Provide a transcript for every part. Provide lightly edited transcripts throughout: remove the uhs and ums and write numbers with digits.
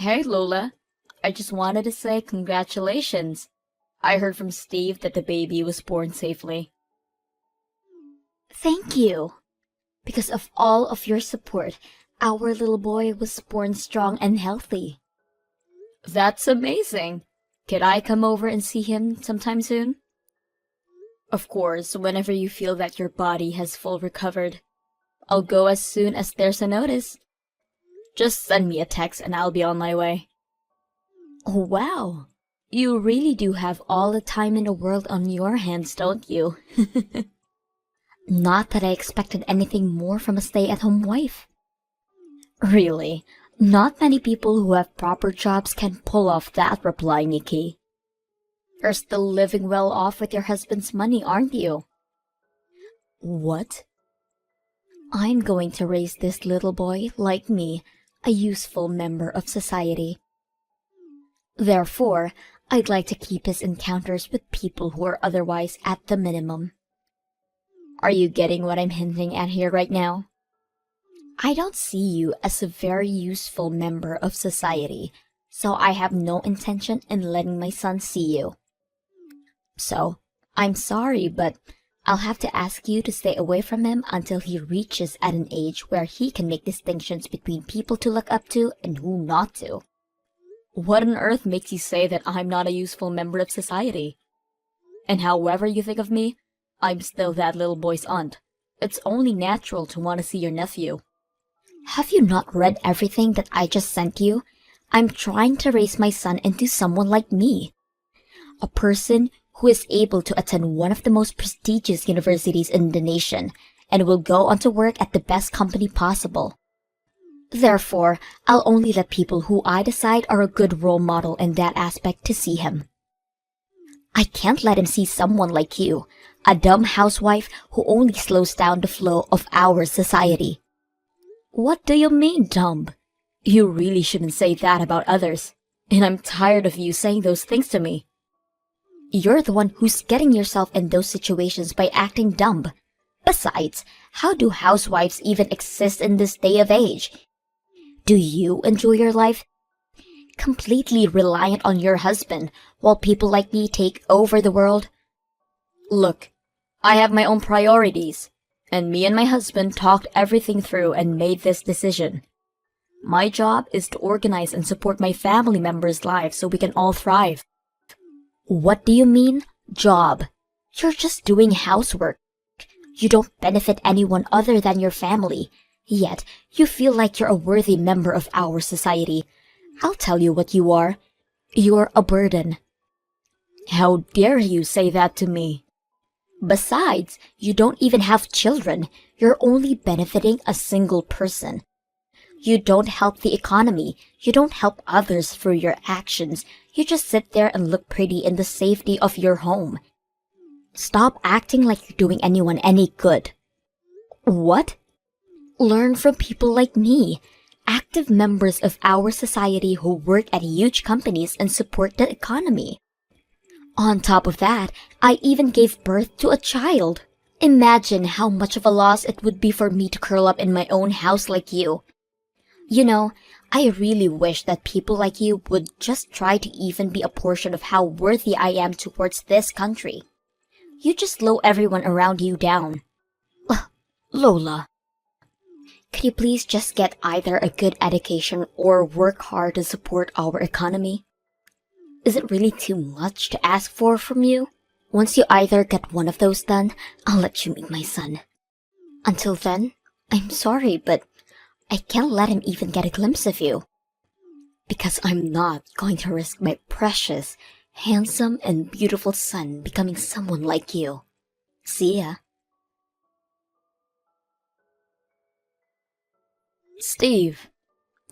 Hey Lola, I just wanted to say congratulations. I heard from Steve that the baby was born safely. Thank you. Because of all of your support, our little boy was born strong and healthy. That's amazing. Could I come over and see him sometime soon? Of course, whenever you feel that your body has full recovered. I'll go as soon as there's a notice. Just send me a text and I'll be on my way. Oh, wow. You really do have all the time in the world on your hands, don't you? Not that I expected anything more from a stay-at-home wife. Really, not many people who have proper jobs can pull off that reply, Nikki. You're still living well off with your husband's money, aren't you? What? I'm going to raise this little boy, like me, a useful member of society. Therefore, I'd like to keep his encounters with people who are otherwise at the minimum. Are you getting what I'm hinting at here right now? I don't see you as a very useful member of society, so I have no intention in letting my son see you. So, I'm sorry, but I'll have to ask you to stay away from him until he reaches at an age where he can make distinctions between people to look up to and who not to. What on earth makes you say that I'm not a useful member of society? And however you think of me, I'm still that little boy's aunt. It's only natural to want to see your nephew. Have you not read everything that I just sent you? I'm trying to raise my son into someone like me. A person who is able to attend one of the most prestigious universities in the nation and will go on to work at the best company possible. Therefore, I'll only let people who I decide are a good role model in that aspect to see him. I can't let him see someone like you, a dumb housewife who only slows down the flow of our society. What do you mean, dumb? You really shouldn't say that about others, and I'm tired of you saying those things to me. You're the one who's getting yourself in those situations by acting dumb. Besides, how do housewives even exist in this day of age? Do you enjoy your life? Completely reliant on your husband, while people like me take over the world? Look, I have my own priorities, and me and my husband talked everything through and made this decision. My job is to organize and support my family members' lives so we can all thrive. What do you mean, job? You're just doing housework. You don't benefit anyone other than your family, yet you feel like you're a worthy member of our society. I'll tell you what you are. You're a burden. How dare you say that to me? Besides, you don't even have children. You're only benefiting a single person. You don't help the economy. You don't help others through your actions. You just sit there and look pretty in the safety of your home. Stop acting like you're doing anyone any good. What? Learn from people like me, active members of our society who work at huge companies and support the economy. On top of that, I even gave birth to a child. Imagine how much of a loss it would be for me to curl up in my own house like you. You know, I really wish that people like you would just try to even be a portion of how worthy I am towards this country. You just slow everyone around you down. Lola, could you please just get either a good education or work hard to support our economy? Is it really too much to ask for from you? Once you either get one of those done, I'll let you meet my son. Until then, I'm sorry, but I can't let him even get a glimpse of you. Because I'm not going to risk my precious, handsome, and beautiful son becoming someone like you. See ya. Steve,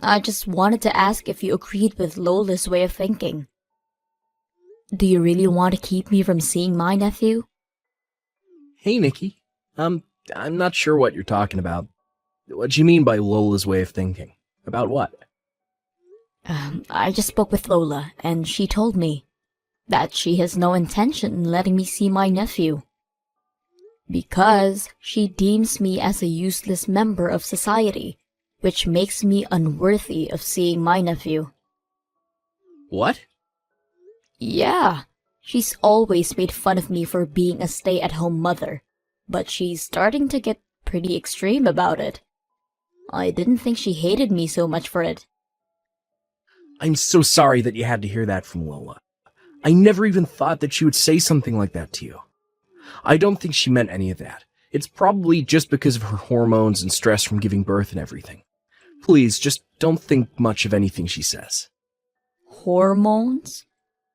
I just wanted to ask if you agreed with Lola's way of thinking. Do you really want to keep me from seeing my nephew? Hey, Nikki. I'm not sure what you're talking about. What do you mean by Lola's way of thinking? About what? I just spoke with Lola, and she told me that she has no intention in letting me see my nephew. Because she deems me as a useless member of society, which makes me unworthy of seeing my nephew. What? Yeah, she's always made fun of me for being a stay-at-home mother, but she's starting to get pretty extreme about it. I didn't think she hated me so much for it. I'm so sorry that you had to hear that from Lola. I never even thought that she would say something like that to you. I don't think she meant any of that. It's probably just because of her hormones and stress from giving birth and everything. Please, just don't think much of anything she says. Hormones?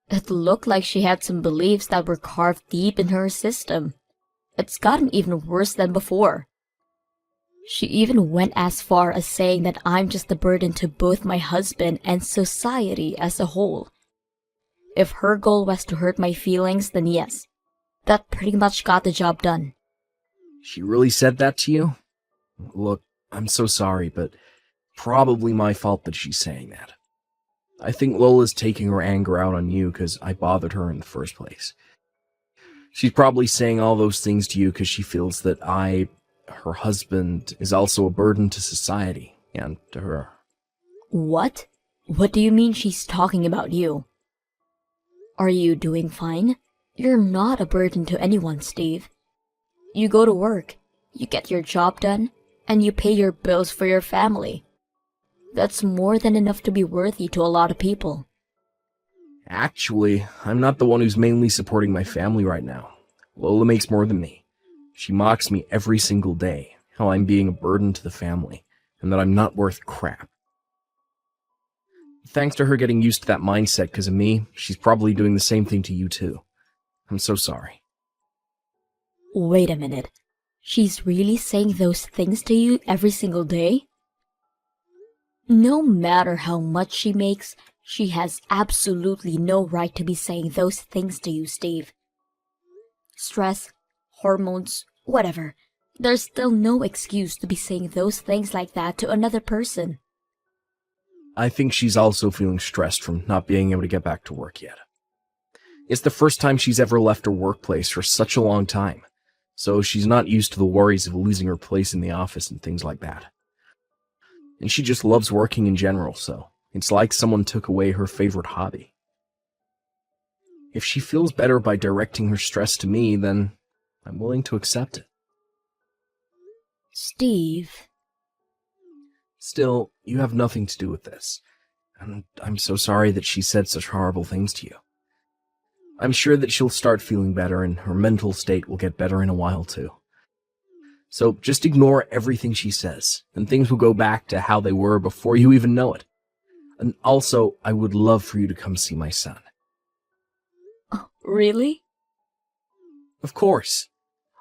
It looked like she had some beliefs that were carved deep in her system. It's gotten even worse than before. She even went as far as saying that I'm just a burden to both my husband and society as a whole. If her goal was to hurt my feelings, then yes, that pretty much got the job done. She really said that to you? Look, I'm so sorry, but probably my fault that she's saying that. I think Lola's taking her anger out on you because I bothered her in the first place. She's probably saying all those things to you because she feels that her husband, is also a burden to society and to her. What? What do you mean she's talking about you? Are you doing fine? You're not a burden to anyone, Steve. You go to work, you get your job done, and you pay your bills for your family. That's more than enough to be worthy to a lot of people. Actually, I'm not the one who's mainly supporting my family right now. Lola makes more than me. She mocks me every single day, how I'm being a burden to the family, and that I'm not worth crap. Thanks to her getting used to that mindset because of me, she's probably doing the same thing to you too. I'm so sorry. Wait a minute. She's really saying those things to you every single day? No matter how much she makes, she has absolutely no right to be saying those things to you, Steve. Stress, hormones, whatever. There's still no excuse to be saying those things like that to another person. I think she's also feeling stressed from not being able to get back to work yet. It's the first time she's ever left her workplace for such a long time, so she's not used to the worries of losing her place in the office and things like that. And she just loves working in general, so it's like someone took away her favorite hobby. If she feels better by directing her stress to me, then I'm willing to accept it. Steve. Still, you have nothing to do with this, and I'm so sorry that she said such horrible things to you. I'm sure that she'll start feeling better and her mental state will get better in a while too. So just ignore everything she says, and things will go back to how they were before you even know it. And also, I would love for you to come see my son. Oh, really? Of course.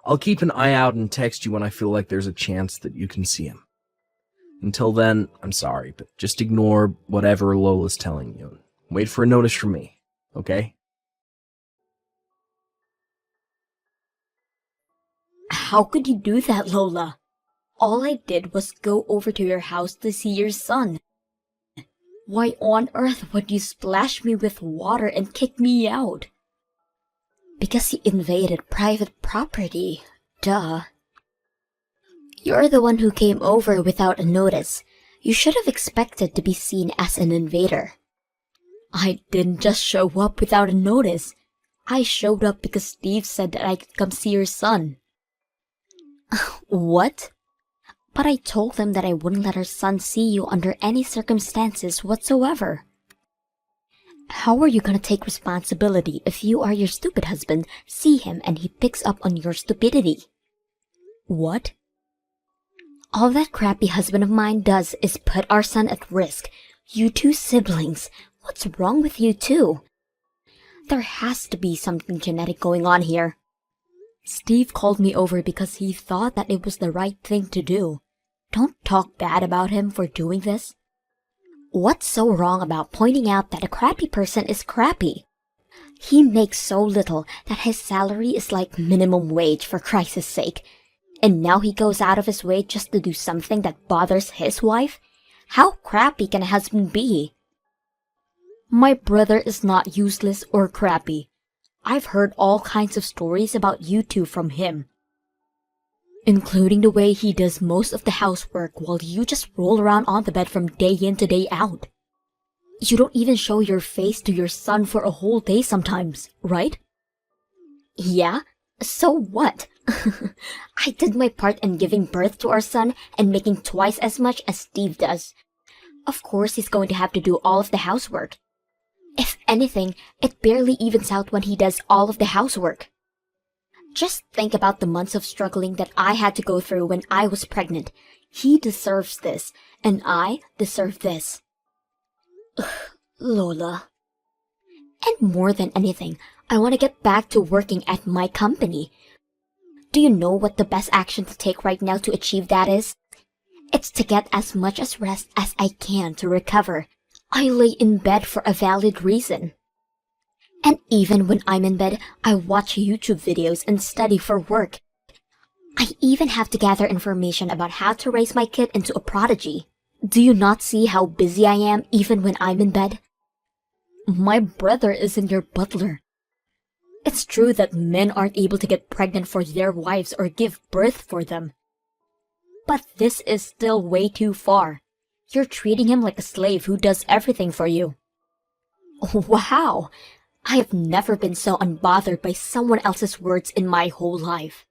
I'll keep an eye out and text you when I feel like there's a chance that you can see him. Until then, I'm sorry, but just ignore whatever Lola's telling you. Wait for a notice from me, okay? How could you do that, Lola? All I did was go over to your house to see your son. Why on earth would you splash me with water and kick me out? Because you invaded private property. Duh. You're the one who came over without a notice. You should have expected to be seen as an invader. I didn't just show up without a notice. I showed up because Steve said that I could come see your son. What? But I told him that I wouldn't let our son see you under any circumstances whatsoever. How are you gonna take responsibility if you or your stupid husband see him and he picks up on your stupidity? What? All that crappy husband of mine does is put our son at risk. You two siblings, what's wrong with you two? There has to be something genetic going on here. Steve called me over because he thought that it was the right thing to do. Don't talk bad about him for doing this. What's so wrong about pointing out that a crappy person is crappy? He makes so little that his salary is like minimum wage, for Christ's sake. And now he goes out of his way just to do something that bothers his wife? How crappy can a husband be? My brother is not useless or crappy. I've heard all kinds of stories about you two from him, including the way he does most of the housework while you just roll around on the bed from day in to day out. You don't even show your face to your son for a whole day sometimes, right? Yeah? So what? I did my part in giving birth to our son and making twice as much as Steve does. Of course he's going to have to do all of the housework. If anything, it barely evens out when he does all of the housework. Just think about the months of struggling that I had to go through when I was pregnant. He deserves this, and I deserve this. Ugh, Lola. And more than anything, I want to get back to working at my company. Do you know what the best action to take right now to achieve that is? It's to get as much as rest as I can to recover. I lay in bed for a valid reason. And even when I'm in bed, I watch YouTube videos and study for work. I even have to gather information about how to raise my kid into a prodigy. Do you not see how busy I am even when I'm in bed? My brother isn't your butler. It's true that men aren't able to get pregnant for their wives or give birth for them. But this is still way too far. You're treating him like a slave who does everything for you. Wow! I have never been so unbothered by someone else's words in my whole life.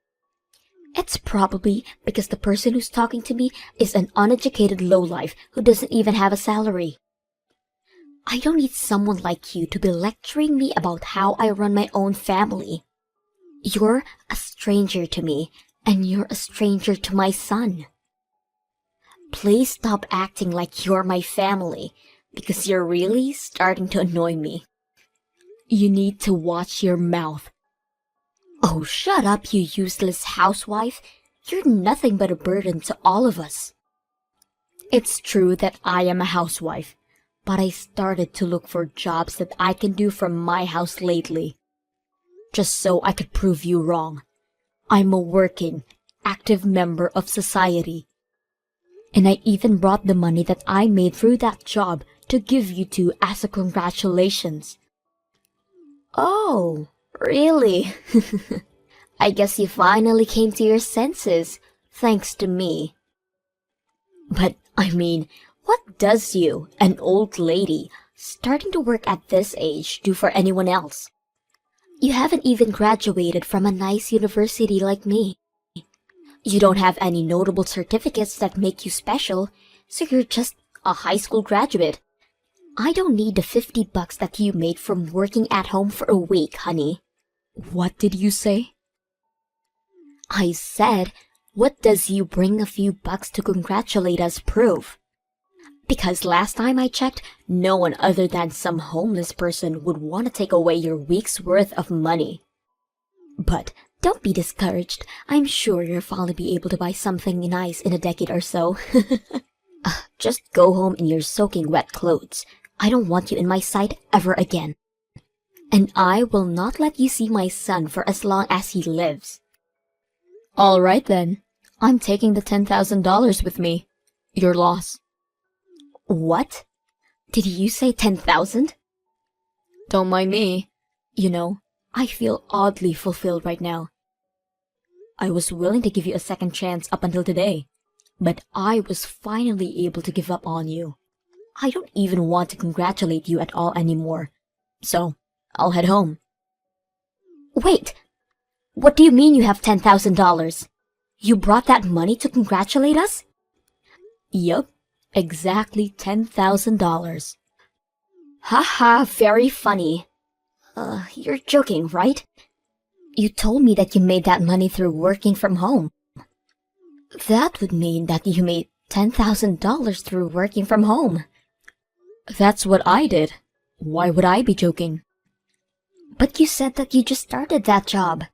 It's probably because the person who's talking to me is an uneducated lowlife who doesn't even have a salary. I don't need someone like you to be lecturing me about how I run my own family. You're a stranger to me, and you're a stranger to my son. Please stop acting like you're my family, because you're really starting to annoy me. You need to watch your mouth. Oh, shut up, you useless housewife. You're nothing but a burden to all of us. It's true that I am a housewife, but I started to look for jobs that I can do from my house lately, just so I could prove you wrong. I'm a working, active member of society. And I even brought the money that I made through that job to give you two as a congratulations. Oh, really? I guess you finally came to your senses, thanks to me. But, I mean, what does you, an old lady, starting to work at this age, do for anyone else? You haven't even graduated from a nice university like me. You don't have any notable certificates that make you special, so you're just a high school graduate. I don't need the $50 that you made from working at home for a week, honey. What did you say? I said, what does you bring a few bucks to congratulate us prove? Because last time I checked, no one other than some homeless person would want to take away your week's worth of money. But don't be discouraged. I'm sure you'll finally be able to buy something nice in a decade or so. Just go home in your soaking wet clothes. I don't want you in my sight ever again. And I will not let you see my son for as long as he lives. All right then. I'm taking the $10,000 with me. Your loss. What? Did you say 10,000? Don't mind me. You know, I feel oddly fulfilled right now. I was willing to give you a second chance up until today, but I was finally able to give up on you. I don't even want to congratulate you at all anymore. So, I'll head home. Wait! What do you mean you have $10,000? You brought that money to congratulate us? Yup, exactly $10,000. Haha, very funny. You're joking, right? You told me that you made that money through working from home. That would mean that you made $10,000 through working from home. That's what I did. Why would I be joking? But you said that you just started that job.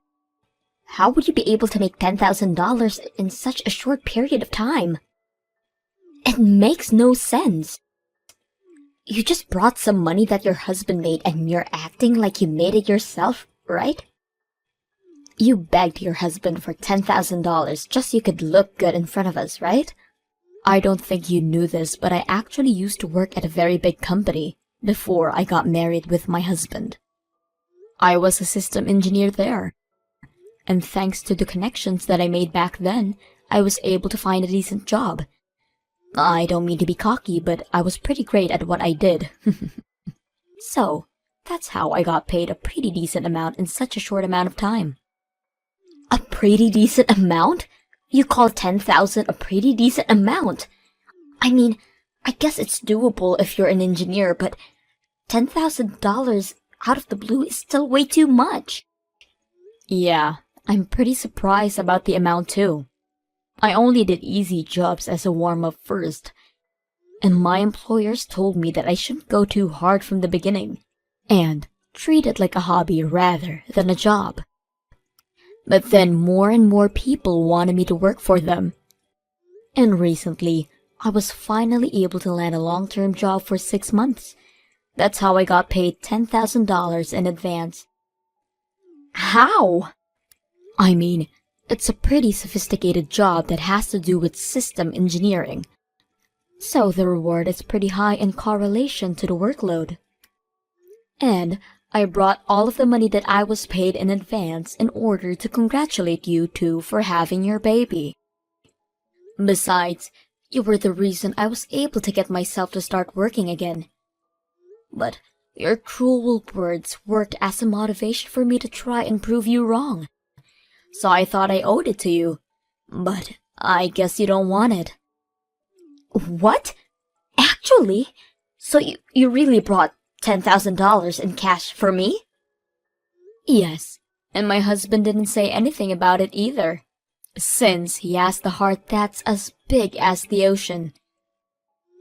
How would you be able to make $10,000 in such a short period of time? It makes no sense. You just brought some money that your husband made and you're acting like you made it yourself, right? You begged your husband for $10,000 just so you could look good in front of us, right? I don't think you knew this, but I actually used to work at a very big company before I got married with my husband. I was a system engineer there. And thanks to the connections that I made back then, I was able to find a decent job. I don't mean to be cocky, but I was pretty great at what I did. So, that's how I got paid a pretty decent amount in such a short amount of time. A pretty decent amount? You call 10,000 a pretty decent amount? I mean, I guess it's doable if you're an engineer, but $10,000 out of the blue is still way too much. Yeah, I'm pretty surprised about the amount too. I only did easy jobs as a warm-up first, and my employers told me that I shouldn't go too hard from the beginning, and treat it like a hobby rather than a job. But then more and more people wanted me to work for them. And recently, I was finally able to land a long-term job for 6 months. That's how I got paid $10,000 in advance. How? I mean, it's a pretty sophisticated job that has to do with system engineering. So the reward is pretty high in correlation to the workload. And I brought all of the money that I was paid in advance in order to congratulate you two for having your baby. Besides, you were the reason I was able to get myself to start working again. But your cruel words worked as a motivation for me to try and prove you wrong. So I thought I owed it to you. But I guess you don't want it. What? Actually? So you really brought $10,000 in cash for me? Yes, and my husband didn't say anything about it either, since he has the heart that's as big as the ocean.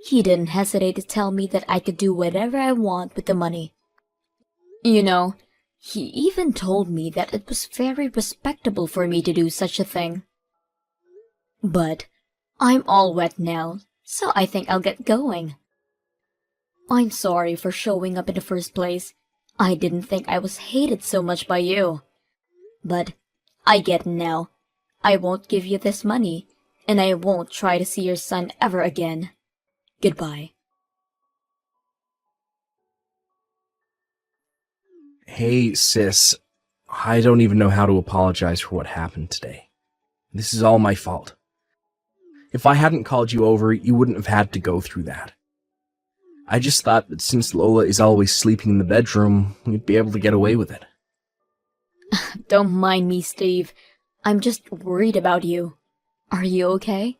He didn't hesitate to tell me that I could do whatever I want with the money. You know, he even told me that it was very respectable for me to do such a thing. But I'm all wet now, so I think I'll get going. I'm sorry for showing up in the first place. I didn't think I was hated so much by you. But I get it now. I won't give you this money, and I won't try to see your son ever again. Goodbye. Hey, sis. I don't even know how to apologize for what happened today. This is all my fault. If I hadn't called you over, you wouldn't have had to go through that. I just thought that since Lola is always sleeping in the bedroom, we'd be able to get away with it. Don't mind me, Steve. I'm just worried about you. Are you okay?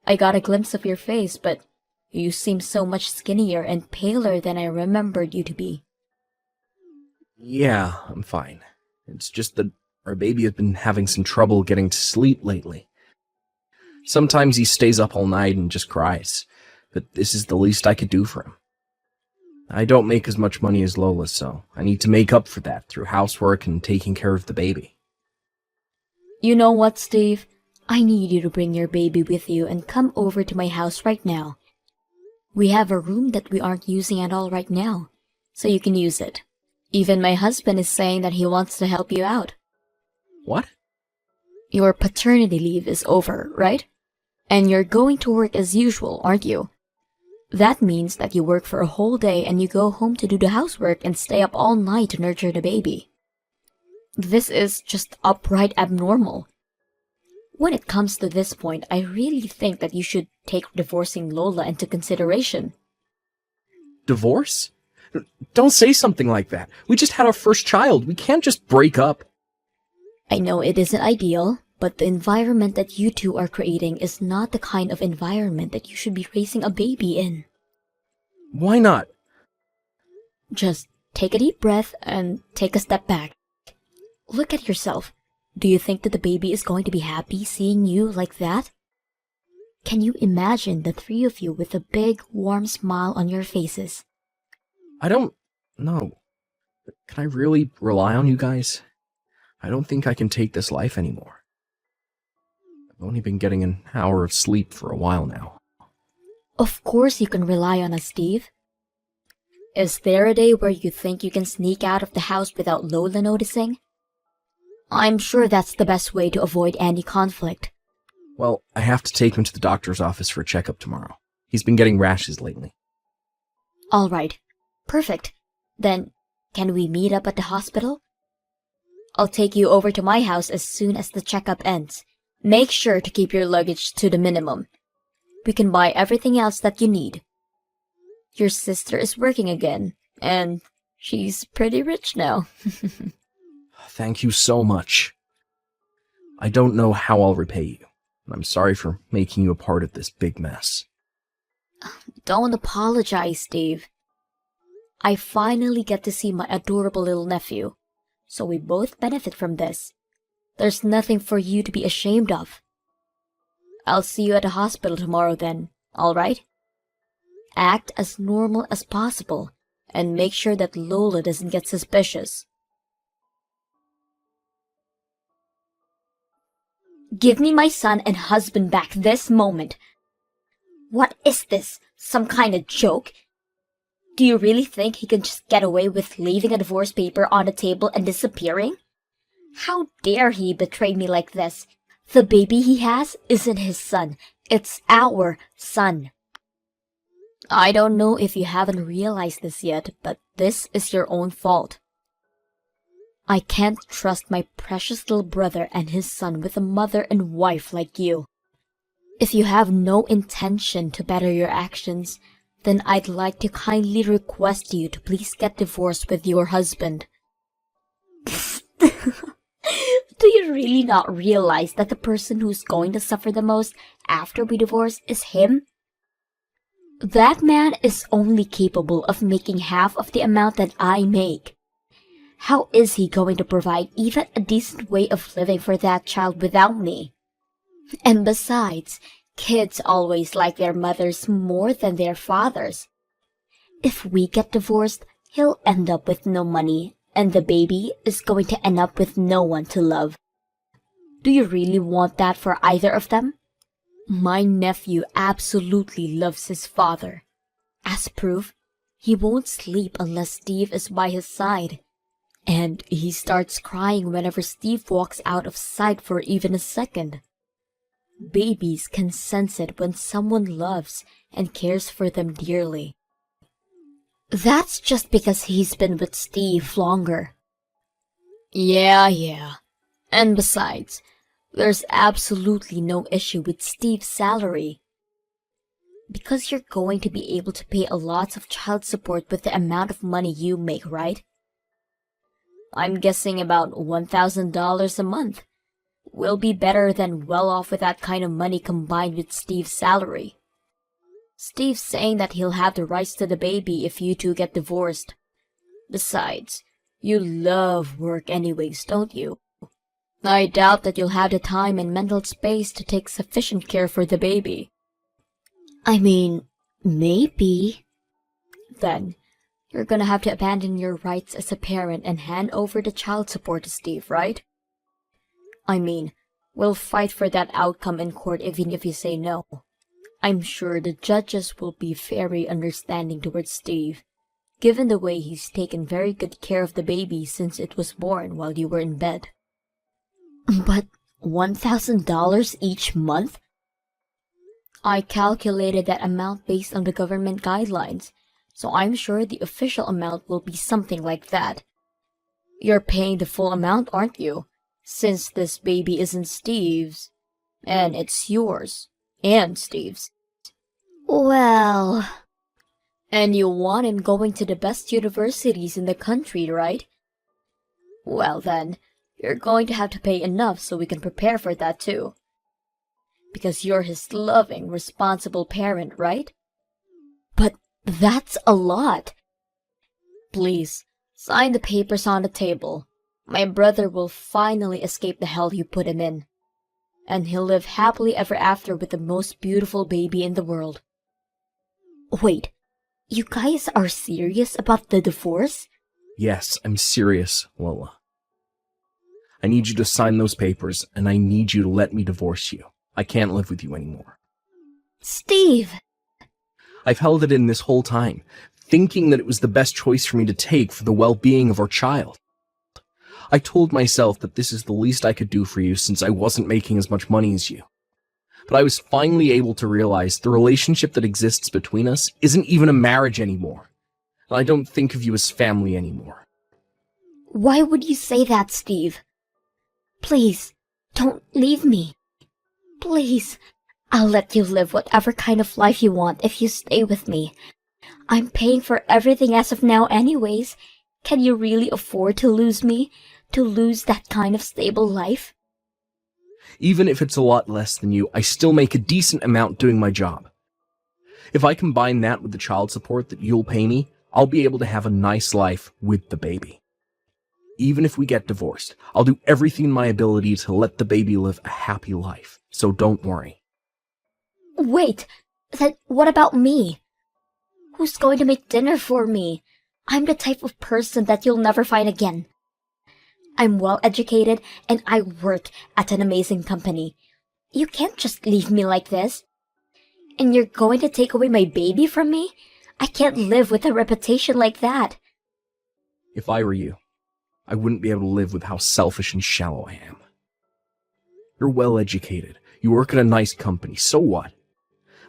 I got a glimpse of your face, but you seem so much skinnier and paler than I remembered you to be. Yeah, I'm fine. It's just that our baby has been having some trouble getting to sleep lately. Sometimes he stays up all night and just cries, but this is the least I could do for him. I don't make as much money as Lola, so I need to make up for that through housework and taking care of the baby. You know what, Steve? I need you to bring your baby with you and come over to my house right now. We have a room that we aren't using at all right now, so you can use it. Even my husband is saying that he wants to help you out. What? Your paternity leave is over, right? And you're going to work as usual, aren't you? That means that you work for a whole day and you go home to do the housework and stay up all night to nurture the baby. This is just upright abnormal. When it comes to this point, I really think that you should take divorcing Lola into consideration. Divorce? Don't say something like that. We just had our first child. We can't just break up. I know it isn't ideal, but the environment that you two are creating is not the kind of environment that you should be raising a baby in. Why not? Just take a deep breath and take a step back. Look at yourself. Do you think that the baby is going to be happy seeing you like that? Can you imagine the three of you with a big, warm smile on your faces? I don't know. Can I really rely on you guys? I don't think I can take this life anymore. I've only been getting an hour of sleep for a while now. Of course you can rely on us, Steve. Is there a day where you think you can sneak out of the house without Lola noticing? I'm sure that's the best way to avoid any conflict. Well, I have to take him to the doctor's office for a checkup tomorrow. He's been getting rashes lately. All right. Perfect. Then, can we meet up at the hospital? I'll take you over to my house as soon as the checkup ends. Make sure to keep your luggage to the minimum. We can buy everything else that you need. Your sister is working again, and she's pretty rich now. Thank you so much. I don't know how I'll repay you, and I'm sorry for making you a part of this big mess. Don't apologize, Steve. I finally get to see my adorable little nephew, so we both benefit from this. There's nothing for you to be ashamed of. I'll see you at the hospital tomorrow then, alright? Act as normal as possible, and make sure that Lola doesn't get suspicious. Give me my son and husband back this moment. What is this? Some kind of joke? Do you really think he can just get away with leaving a divorce paper on the table and disappearing? How dare he betray me like this? The baby he has isn't his son. It's our son. I don't know if you haven't realized this yet, but this is your own fault. I can't trust my precious little brother and his son with a mother and wife like you. If you have no intention to better your actions, then I'd like to kindly request you to please get divorced with your husband. Do you really not realize that the person who's going to suffer the most after we divorce is him? That man is only capable of making half of the amount that I make. How is he going to provide even a decent way of living for that child without me? And besides, kids always like their mothers more than their fathers. If we get divorced, he'll end up with no money, and the baby is going to end up with no one to love. Do you really want that for either of them? My nephew absolutely loves his father. As proof, he won't sleep unless Steve is by his side. And he starts crying whenever Steve walks out of sight for even a second. Babies can sense it when someone loves and cares for them dearly. That's just because he's been with Steve longer. Yeah. And besides, there's absolutely no issue with Steve's salary. Because you're going to be able to pay a lot of child support with the amount of money you make, right? I'm guessing about $1,000 a month. Will be better than well off with that kind of money combined with Steve's salary. Steve's saying that he'll have the rights to the baby if you two get divorced. Besides, you love work anyways, don't you? I doubt that you'll have the time and mental space to take sufficient care for the baby. I mean, maybe. Then, you're gonna have to abandon your rights as a parent and hand over the child support to Steve, right? I mean, we'll fight for that outcome in court even if you say no. I'm sure the judges will be very understanding towards Steve, given the way he's taken very good care of the baby since it was born while you were in bed. But $1,000 each month? I calculated that amount based on the government guidelines, so I'm sure the official amount will be something like that. You're paying the full amount, aren't you? Since this baby isn't Steve's, and it's yours, and Steve's. Well... And you want him going to the best universities in the country, right? Well then, you're going to have to pay enough so we can prepare for that too. Because you're his loving, responsible parent, right? But that's a lot. Please, sign the papers on the table. My brother will finally escape the hell you put him in. And he'll live happily ever after with the most beautiful baby in the world. Wait, you guys are serious about the divorce? Yes, I'm serious, Lola. I need you to sign those papers, and I need you to let me divorce you. I can't live with you anymore. Steve! I've held it in this whole time, thinking that it was the best choice for me to take for the well-being of our child. I told myself that this is the least I could do for you since I wasn't making as much money as you. But I was finally able to realize the relationship that exists between us isn't even a marriage anymore. And I don't think of you as family anymore. Why would you say that, Steve? Please, don't leave me. Please, I'll let you live whatever kind of life you want if you stay with me. I'm paying for everything as of now anyways. Can you really afford to lose me? To lose that kind of stable life? Even if it's a lot less than you, I still make a decent amount doing my job. If I combine that with the child support that you'll pay me, I'll be able to have a nice life with the baby. Even if we get divorced, I'll do everything in my ability to let the baby live a happy life, so don't worry. Wait, then what about me? Who's going to make dinner for me? I'm the type of person that you'll never find again. I'm well educated and I work at an amazing company. You can't just leave me like this. And you're going to take away my baby from me? I can't live with a reputation like that. If I were you, I wouldn't be able to live with how selfish and shallow I am. You're well educated. You work at a nice company. So what?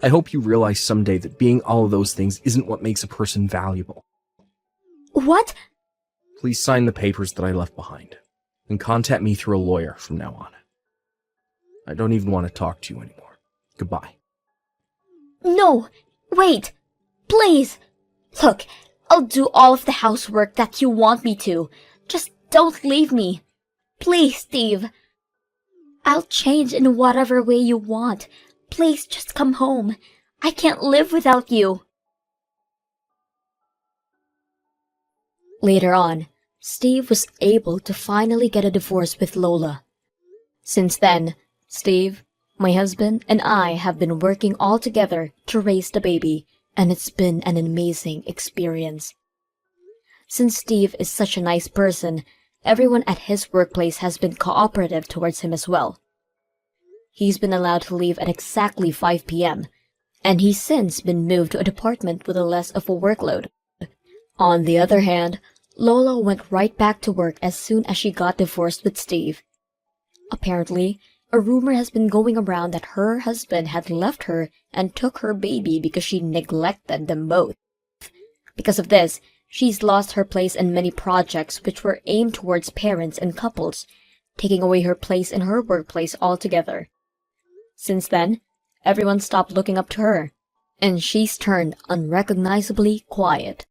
I hope you realize someday that being all of those things isn't what makes a person valuable. What? Please sign the papers that I left behind, and contact me through a lawyer from now on. I don't even want to talk to you anymore. Goodbye. No, wait, please. Look, I'll do all of the housework that you want me to. Just don't leave me. Please, Steve. I'll change in whatever way you want. Please just come home. I can't live without you. Later on, Steve was able to finally get a divorce with Lola. Since then, Steve, my husband, and I have been working all together to raise the baby, and it's been an amazing experience. Since Steve is such a nice person, everyone at his workplace has been cooperative towards him as well. He's been allowed to leave at exactly 5 p.m., and he's since been moved to a department with a less of a workload. On the other hand, Lola went right back to work as soon as she got divorced with Steve. Apparently, a rumor has been going around that her husband had left her and took her baby because she neglected them both. Because of this, she's lost her place in many projects which were aimed towards parents and couples, taking away her place in her workplace altogether. Since then, everyone stopped looking up to her, and she's turned unrecognizably quiet.